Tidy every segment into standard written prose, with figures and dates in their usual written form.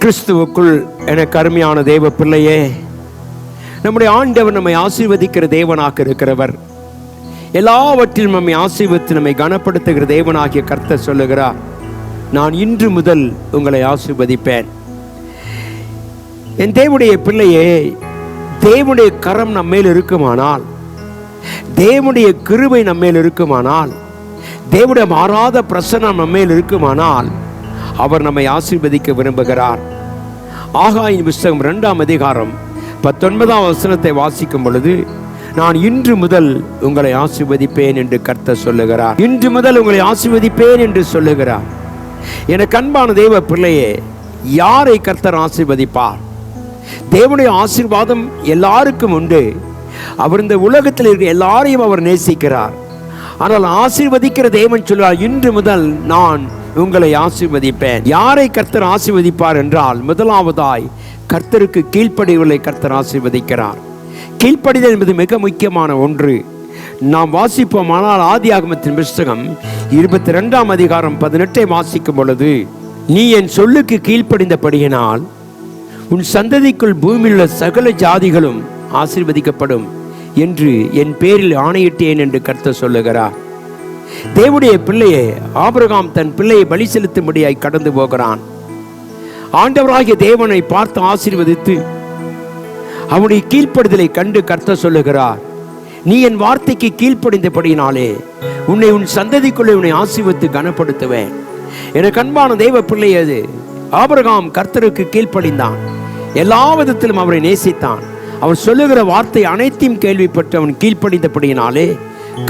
கிறிஸ்துவுக்குள் எனக்கு அருமையான தேவ பிள்ளையே, நம்முடைய ஆண்டவர் நம்மை ஆசீர்வதிக்கிற தேவனாக இருக்கிறவர். எல்லாவற்றிலும் நம்மை ஆசீர்வதித்து நம்மை கனப்படுத்துகிற தேவனாகிய கர்த்தர் சொல்லுகிறார், நான் இன்று முதல் உங்களை ஆசீர்வதிப்பேன். என் தேவனுடைய பிள்ளையே, தேவனுடைய கரம் நம்மேல் இருக்குமானால், தேவனுடைய கிருபை நம்மேல் இருக்குமானால், தேவனுடைய மாறாத பிரசன்னம் நம்மேல் இருக்குமானால், அவர் நம்மை ஆசீர்வதிக்க விரும்புகிறார். ஆகாயின் புஸ்தகம் 2ஆம் அதிகாரம் 19ஆம் வசனத்தை வாசிக்கும் பொழுது, நான் இன்று முதல் உங்களை ஆசீர்வதிப்பேன் என்று கர்த்தர் சொல்லுகிறார். இன்று முதல் உங்களை ஆசீர்வதிப்பேன் என்று சொல்லுகிறார். எனக்கு அன்பான தேவ பிள்ளையே, யாரை கர்த்தர் ஆசீர்வதிப்பார்? தேவனுடைய ஆசீர்வாதம் எல்லாருக்கும் உண்டு. அவர் இந்த உலகத்தில் இருக்க எல்லாரையும் அவர் நேசிக்கிறார். ஆனால் ஆசீர்வதிக்கிற தேவன் சொல்றார், இன்று முதல் நான் உங்களை ஆசீர்வதிப்பேன். யாரை கர்த்தர் ஆசீர்வதிப்பார் என்றால், முதலாவதாய் கர்த்தருக்கு கீழ்ப்படிவுகளை கர்த்தர் ஆசீர்வதிக்கிறார். கீழ்ப்படிதல் என்பது மிக முக்கியமான ஒன்று. நாம் வாசிப்போமானால் ஆதியாகமத்தின் புஸ்தகம் 22ஆம் அதிகாரம் 18 வாசிக்கும் பொழுது, நீ என் சொல்லுக்கு கீழ்ப்படிந்தபடியினால் உன் சந்ததிக்குள் பூமியில் உள்ள சகல ஜாதிகளும் ஆசீர்வதிக்கப்படும் என்று என் பேரில் ஆணையிட்டேன் என்று கர்த்தர் சொல்லுகிறார். தேவனுடைய பிள்ளையே, ஆபிரகாம் தன் பிள்ளையை பலி செலுத்தும்படியாய் கடந்து போகிறான். ஆண்டவராகிய தேவனை பார்த்து ஆசீர்வதித்து அவனுடைய கீழ்ப்படுதலை கண்டு கர்த்தர் சொல்லுகிறார், நீ என் வார்த்தைக்கு கீழ்ப்படிந்தபடினாலே உன்னை உன் சந்ததிக்குள்ளே உன்னை ஆசீர்வதித்து கனப்படுத்துவேன். எனக்கு அன்பான தேவ பிள்ளையது, ஆபிரகாம் கர்த்தருக்கு கீழ்ப்படிந்தான். எல்லா விதத்திலும் அவரை நேசித்தான். அவர் சொல்லுகிற வார்த்தை அனைத்தையும் கேள்விப்பட்டு அவன் கீழ்ப்படிந்தபடியினாலே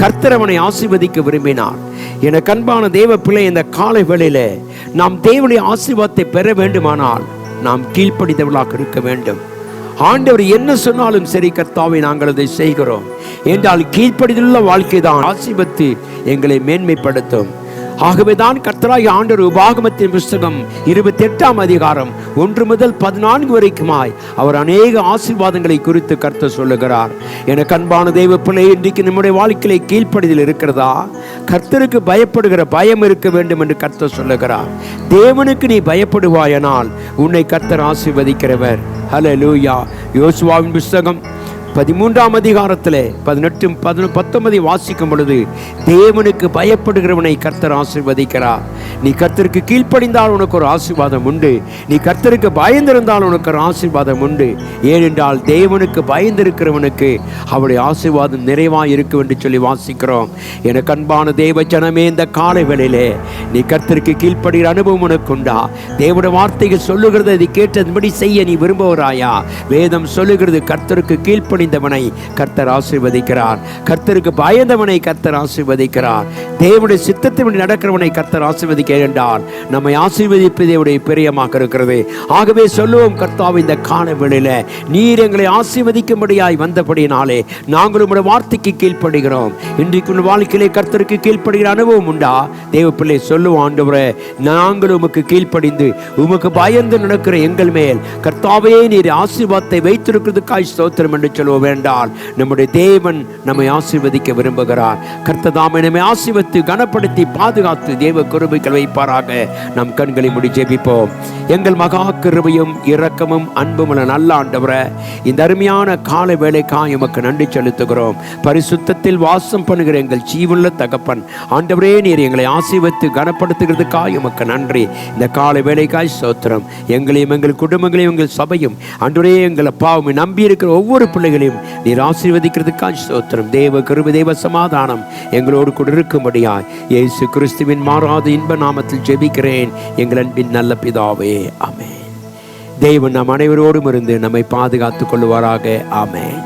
கர்த்தர் அவனை ஆசீர்வதிக்க விரும்பினார். எனக்கு அன்பான தேவ பிள்ளை, இந்த காலை வேளையில நாம் தேவனுடைய ஆசீர்வாதத்தை பெற வேண்டுமானால் நாம் கீழ்ப்படிந்தவர்களாக இருக்க வேண்டும். ஆண்டவர் என்ன சொன்னாலும் சரி, கர்த்தாவை நாங்கள் அதை செய்கிறோம் என்றால் கீழ்ப்படிந்துள்ள வாழ்க்கை தான் ஆசீர்வதித்து எங்களை மேன்மைப்படுத்தும். ஆகவேதான் கர்த்தராகிய ஆண்டவர் உபாகமத்தின் புஸ்தகம் 28ஆம் அதிகாரம் 1 முதல் 14 வரைக்குமாய் அவர் அநேக ஆசீர்வாதங்களை குறித்து கர்த்தர் சொல்லுகிறார். எனக்கு அன்பான தேவ பிள்ளை, இன்றைக்கு நம்முடைய வாழ்க்கையில கீழ்ப்படிதல் இருக்கிறதா? கர்த்தருக்கு பயப்படுகிற பயம் இருக்க வேண்டும் என்று கர்த்தர் சொல்லுகிறார். தேவனுக்கு நீ பயப்படுவாயானால் உன்னை கர்த்தர் ஆசீர்வதிக்கிறவர். ஹல்லேலூயா. யோசுவாவின் புஸ்தகம் 13ஆம் அதிகாரத்தில் 18-19 வாசிக்கும் பொழுது, தேவனுக்கு பயப்படுகிறவனை கர்த்தர் ஆசீர்வதிக்கிறார். நீ கர்த்தருக்கு கீழ்ப்படிந்தால் உனக்கு ஒரு ஆசீர்வாதம் உண்டு. நீ கர்த்தருக்கு பயந்திருந்தால் உனக்கு ஒரு ஆசீர்வாதம் உண்டு. ஏனென்றால் தேவனுக்கு பயந்திருக்கிறவனுக்கு அவருடைய ஆசீர்வாதம் நிறைவாக இருக்கும் என்று சொல்லி வாசிக்கிறோம். எனக்கு அன்பான தேவ ஜனமே, இந்த காலை வேளையிலே நீ கர்த்தருக்கு கீழ்ப்படுகிற அனுபவம் உனக்கு உண்டா? தேவனுடைய வார்த்தைகள் சொல்லுகிறது, அதை கேட்டதுபடி செய்ய நீ விரும்புகிறாயா? வேதம் சொல்லுகிறது, கர்த்தருக்கு கீழ்ப்படி கர்த்தர் ஆசீர்வதிக்கிறார். கர்த்தருக்கு பயந்தவனை கர்த்தர் ஆசீர்வதிக்கிறார். தேவனுடைய சித்தத்தின்படி நடக்கிறவனை கர்த்தர் ஆசீர்வதிக்கிறார் என்றால் நம்மை ஆசீர்வதிப்பது தேவனுடைய பிரியமாக இருக்கிறது. ஆகவே சொல்லுவோம், கர்த்தாவே, இந்த கால வேளையில நீர் எங்களை ஆசீர்வதிக்கும்படியாய் வந்தபடினாலே நாங்கள் உம்முடைய வார்த்தைக்கு கீழ்ப்படுகிறோம். இன்றைக்கு வாழ்க்கையிலே கர்த்தருக்கு கீழ்ப்படுகிற அனுபவம் உண்டா? தேவ பிள்ளை சொல்லுவோம், ஆண்டவரே, நாங்கள் உமக்கு கீழ்ப்படிந்து உமக்கு பயந்து நடக்கிற எங்கள் மேல் கர்த்தாவே நீர் ஆசீர்வாதத்தை வைத்திருக்கிறதுக்காய் ஸ்தோத்திரம் என்று சொல்லுவோம். வேண்டால் நம்முடைய தேவன் நம்மை ஆசீர்வதிக்க விரும்புகிறார். கர்த்தர் நம்மை ஆசீர்வதித்து கனப்படுத்தி பாதுகாத்து தேவ கிருபைகள் வைப்பாராக. நம் கண்களை மூடி ஜெபிப்போம். எங்கள் மகா கிருபையும் இரக்கமும் அன்பும் நல்ல ஆண்டவரே, இந்த அருமையான காலை வேளைக்காய் உமக்கு நன்றி செலுத்துகிறோம். பரிசுத்தத்தில் வாசம் பண்ணுகிற எங்கள் ஜீவுள்ள தகப்பன் ஆண்டவரே, நீர் எங்களை ஆசீர்வதித்து கனப்படுத்துகிறதுக்காய் உமக்கு நன்றி. இந்த காலை வேளைக்காய் ஸ்தோத்திரம். எங்களையும் எங்கள் குடும்பங்களையும் எங்கள் சபையும் ஆண்டவரே, எங்கள் அப்பாவும் நம்பி இருக்கிற ஒவ்வொரு பிள்ளைகளையும் நீர் ஆசீர்வதிக்கிறதுக்காக ஸ்தோத்திரம். தேவ கிருபை, தேவ சமாதானம் எங்களோடு கூட இருக்கும்படியாய் இயேசு கிறிஸ்துவின் மாறாத இன்ப நாமத்தில் ஜெபிக்கிறேன் எங்கள் அன்பின் நல்ல பிதாவே. ஆமென். தேவன் நம் அனைவரோடும் இருந்து நம்மை பாதுகாத்துக் கொள்வாராக. ஆமென்.